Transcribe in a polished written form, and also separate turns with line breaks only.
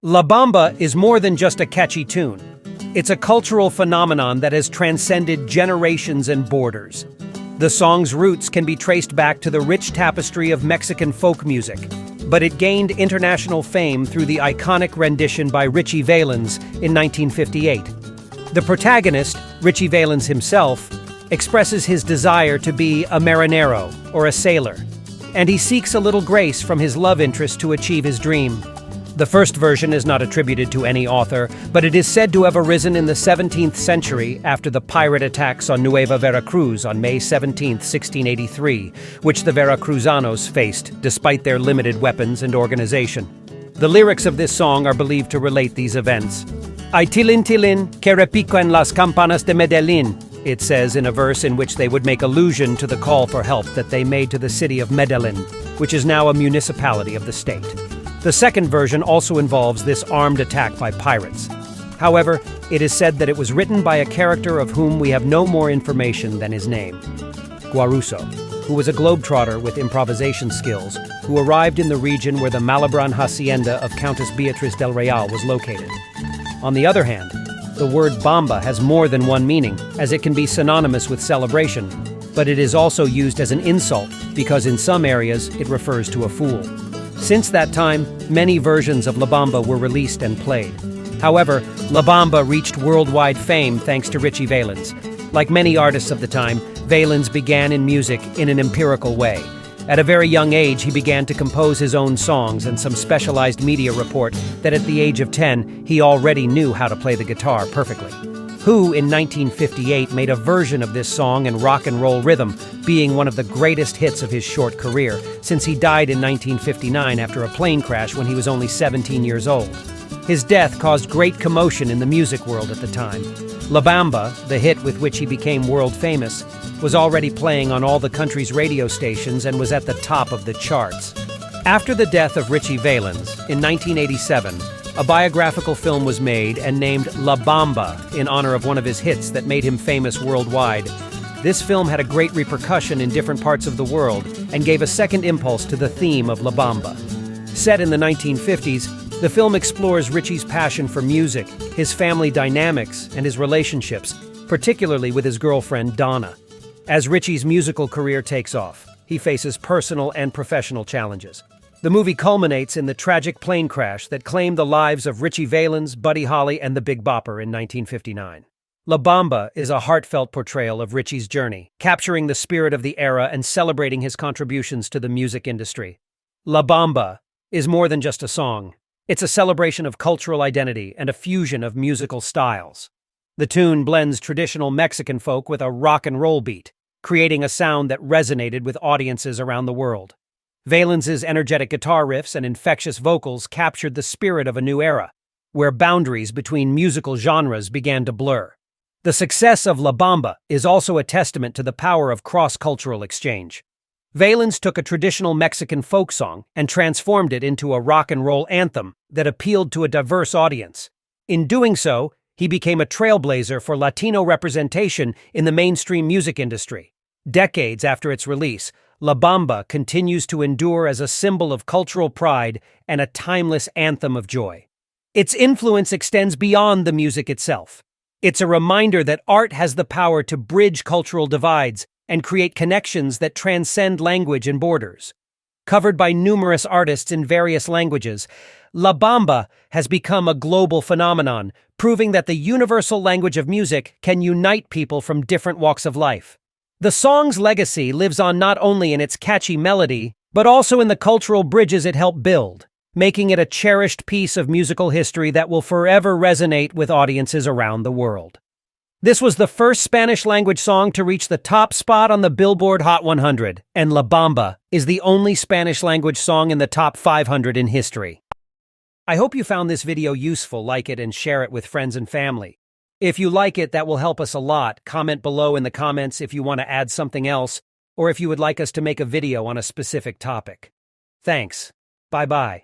La Bamba is more than just a catchy tune. It's a cultural phenomenon that has transcended generations and borders. The song's roots can be traced back to the rich tapestry of Mexican folk music, but it gained international fame through the iconic rendition by Richie Valens in 1958. The protagonist, Richie Valens himself, expresses his desire to be a marinero, or a sailor, and he seeks a little grace from his love interest to achieve his dream. The first version is not attributed to any author, but it is said to have arisen in the 17th century after the pirate attacks on Nueva Veracruz on May 17, 1683, which the Veracruzanos faced despite their limited weapons and organization. The lyrics of this song are believed to relate these events. Ay tilin tilin, que repican las campanas de Medellín, it says in a verse in which they would make allusion to the call for help that they made to the city of Medellín, which is now a municipality of the state. The second version also involves this armed attack by pirates. However, it is said that it was written by a character of whom we have no more information than his name, Guaruso, who was a globetrotter with improvisation skills, who arrived in the region where the Malabran hacienda of Countess Beatriz del Real was located. On the other hand, the word Bamba has more than one meaning, as it can be synonymous with celebration, but it is also used as an insult because in some areas it refers to a fool. Since that time, many versions of La Bamba were released and played. However, La Bamba reached worldwide fame thanks to Richie Valens. Like many artists of the time, Valens began in music in an empirical way. At a very young age, he began to compose his own songs, and some specialized media report that at the age of 10, he already knew how to play the guitar perfectly. Who, in 1958, made a version of this song in rock and roll rhythm, being one of the greatest hits of his short career, since he died in 1959 after a plane crash when he was only 17 years old. His death caused great commotion in the music world at the time. La Bamba, the hit with which he became world famous, was already playing on all the country's radio stations and was at the top of the charts. After the death of Richie Valens, in 1987, a biographical film was made and named La Bamba in honor of one of his hits that made him famous worldwide. This film had a great repercussion in different parts of the world and gave a second impulse to the theme of La Bamba. Set in the 1950s, the film explores Richie's passion for music, his family dynamics, and his relationships, particularly with his girlfriend Donna. As Richie's musical career takes off, he faces personal and professional challenges. The movie culminates in the tragic plane crash that claimed the lives of Richie Valens, Buddy Holly, and the Big Bopper in 1959. La Bamba is a heartfelt portrayal of Richie's journey, capturing the spirit of the era and celebrating his contributions to the music industry. La Bamba is more than just a song. It's a celebration of cultural identity and a fusion of musical styles. The tune blends traditional Mexican folk with a rock and roll beat, creating a sound that resonated with audiences around the world. Valens's energetic guitar riffs and infectious vocals captured the spirit of a new era, where boundaries between musical genres began to blur. The success of La Bamba is also a testament to the power of cross-cultural exchange. Valens took a traditional Mexican folk song and transformed it into a rock and roll anthem that appealed to a diverse audience. In doing so, he became a trailblazer for Latino representation in the mainstream music industry. Decades after its release, La Bamba continues to endure as a symbol of cultural pride and a timeless anthem of joy. Its influence extends beyond the music itself. It's a reminder that art has the power to bridge cultural divides and create connections that transcend language and borders. Covered by numerous artists in various languages, La Bamba has become a global phenomenon, proving that the universal language of music can unite people from different walks of life. The song's legacy lives on not only in its catchy melody, but also in the cultural bridges it helped build, making it a cherished piece of musical history that will forever resonate with audiences around the world. This was the first Spanish-language song to reach the top spot on the Billboard Hot 100, and La Bamba is the only Spanish-language song in the top 500 in history. I hope you found this video useful. Like it and share it with friends and family. If you like it, that will help us a lot. Comment below in the comments if you want to add something else, or if you would like us to make a video on a specific topic. Thanks. Bye-bye.